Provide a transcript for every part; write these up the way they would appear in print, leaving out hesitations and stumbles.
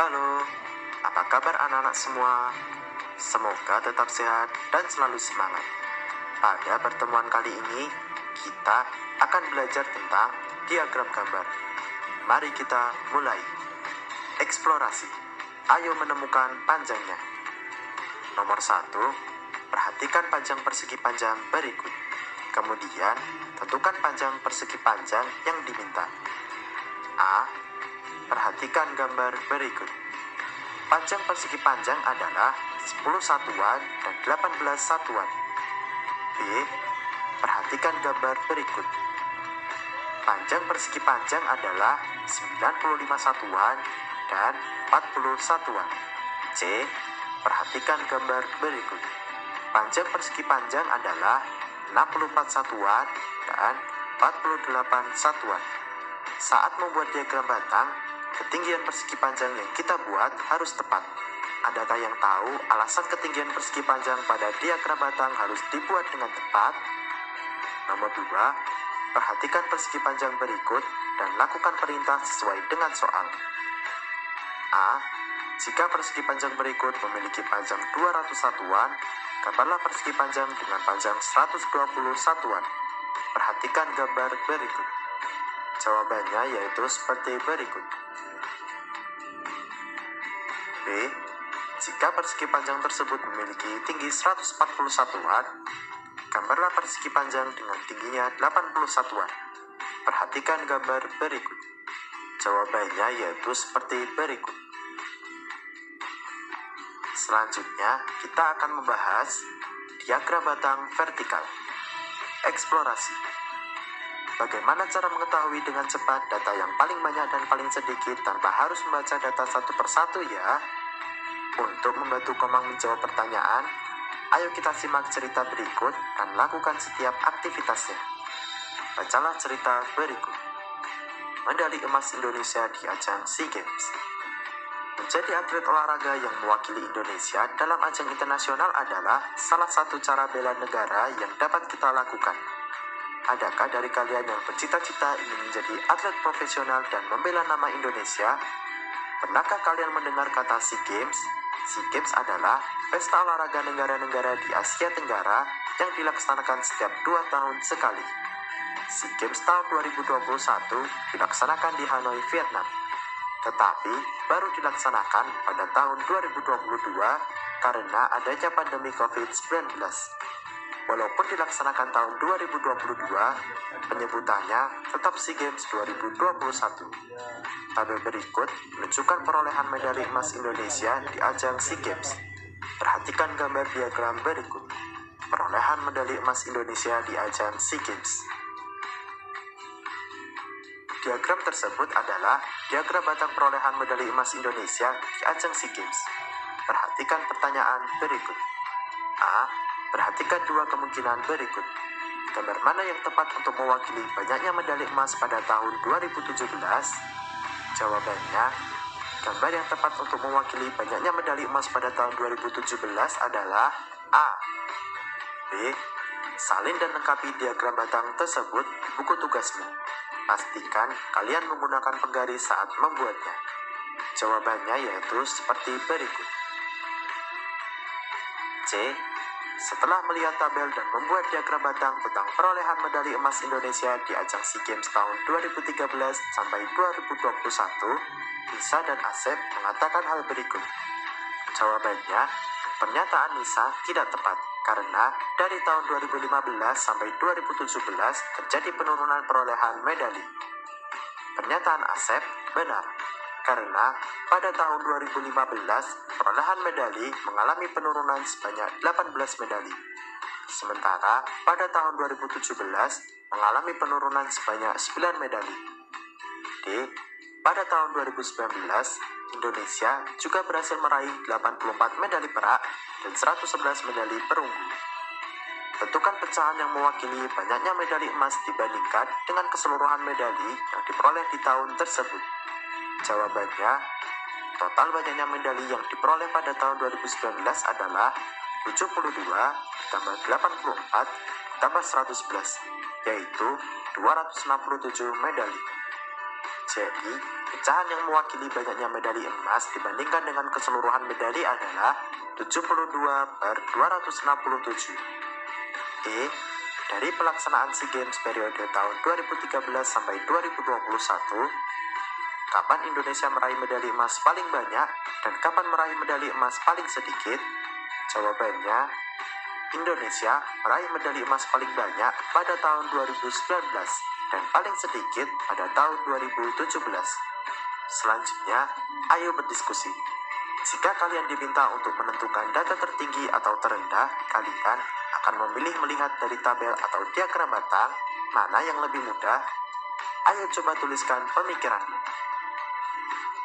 Halo, apa kabar anak-anak semua? Semoga tetap sehat dan selalu semangat. Pada pertemuan kali ini, kita akan belajar tentang diagram gambar. Mari kita mulai. Eksplorasi. Ayo menemukan panjangnya. Nomor 1, perhatikan panjang persegi panjang berikut. Kemudian, tentukan panjang persegi panjang yang diminta. A. Perhatikan gambar berikut. Panjang persegi panjang adalah 10 satuan dan 18 satuan. B. Perhatikan gambar berikut. Panjang persegi panjang adalah 95 satuan dan 40 satuan. C. Perhatikan gambar berikut. Panjang persegi panjang adalah 64 satuan dan 48 satuan. Saat membuat diagram batang, ketinggian persegi panjang yang kita buat harus tepat. Adakah yang tahu alasan ketinggian persegi panjang pada diagram batang harus dibuat dengan tepat? Nomor 2, perhatikan persegi panjang berikut dan lakukan perintah sesuai dengan soal. A. Jika persegi panjang berikut memiliki panjang 200 satuan, gambarlah persegi panjang dengan panjang 120 satuan. Perhatikan gambar berikut. Jawabannya yaitu seperti berikut. B. Jika persegi panjang tersebut memiliki tinggi 140 satuan, gambarlah persegi panjang dengan tingginya 80 satuan. Perhatikan gambar berikut. Jawabannya yaitu seperti berikut. Selanjutnya, kita akan membahas diagram batang vertikal. Eksplorasi. Bagaimana cara mengetahui dengan cepat data yang paling banyak dan paling sedikit tanpa harus membaca data satu persatu ya? Untuk membantu Komang menjawab pertanyaan, ayo kita simak cerita berikut dan lakukan setiap aktivitasnya. Bacalah cerita berikut. Medali emas Indonesia di ajang SEA Games. Menjadi atlet olahraga yang mewakili Indonesia dalam ajang internasional adalah salah satu cara bela negara yang dapat kita lakukan. Adakah dari kalian yang bercita-cita ingin menjadi atlet profesional dan membela nama Indonesia? Pernahkah kalian mendengar kata SEA Games? SEA Games adalah pesta olahraga negara-negara di Asia Tenggara yang dilaksanakan setiap 2 tahun sekali. SEA Games tahun 2021 dilaksanakan di Hanoi, Vietnam. Tetapi baru dilaksanakan pada tahun 2022 karena adanya pandemi COVID-19. Walaupun dilaksanakan tahun 2022, penyebutannya tetap SEA Games 2021. Tabel berikut menunjukkan perolehan medali emas Indonesia di ajang SEA Games. Perhatikan gambar diagram berikut. Perolehan medali emas Indonesia di ajang SEA Games. Diagram tersebut adalah diagram batang perolehan medali emas Indonesia di ajang SEA Games. Perhatikan pertanyaan berikut. A. Perhatikan dua kemungkinan berikut. Gambar mana yang tepat untuk mewakili banyaknya medali emas pada tahun 2017? Jawabannya, gambar yang tepat untuk mewakili banyaknya medali emas pada tahun 2017 adalah A. B. Salin dan lengkapi diagram batang tersebut di buku tugasmu. Pastikan kalian menggunakan penggaris saat membuatnya. Jawabannya yaitu seperti berikut. C. Setelah melihat tabel dan membuat diagram batang tentang perolehan medali emas Indonesia di ajang SEA Games tahun 2013 sampai 2021, Nisa dan Asep mengatakan hal berikut. Jawabannya, pernyataan Nisa tidak tepat karena dari tahun 2015 sampai 2017 terjadi penurunan perolehan medali. Pernyataan Asep benar karena pada tahun 2015 perolehan medali mengalami penurunan sebanyak 18 medali. Sementara pada tahun 2017 mengalami penurunan sebanyak 9 medali. D. Pada tahun 2019, Indonesia juga berhasil meraih 84 medali perak dan 111 medali perunggu. Tentukan pecahan yang mewakili banyaknya medali emas dibandingkan dengan keseluruhan medali yang diperoleh di tahun tersebut. Jawabannya, total banyaknya medali yang diperoleh pada tahun 2019 adalah 72 ditambah 84 ditambah 111, yaitu 267 medali. C. Jadi, pecahan yang mewakili banyaknya medali emas dibandingkan dengan keseluruhan medali adalah 72/267. Dari pelaksanaan SEA Games periode tahun 2013 sampai 2021, kapan Indonesia meraih medali emas paling banyak dan kapan meraih medali emas paling sedikit? Jawabannya, Indonesia meraih medali emas paling banyak pada tahun 2019 dan paling sedikit pada tahun 2017. Selanjutnya, ayo berdiskusi. Jika kalian diminta untuk menentukan data tertinggi atau terendah, kalian akan memilih melihat dari tabel atau diagram batang mana yang lebih mudah. Ayo coba tuliskan pemikiranmu.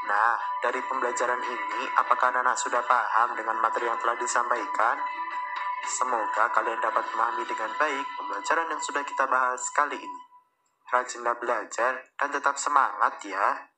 Nah, dari pembelajaran ini, apakah anak-anak sudah paham dengan materi yang telah disampaikan? Semoga kalian dapat memahami dengan baik pembelajaran yang sudah kita bahas kali ini. Rajinlah belajar dan tetap semangat ya.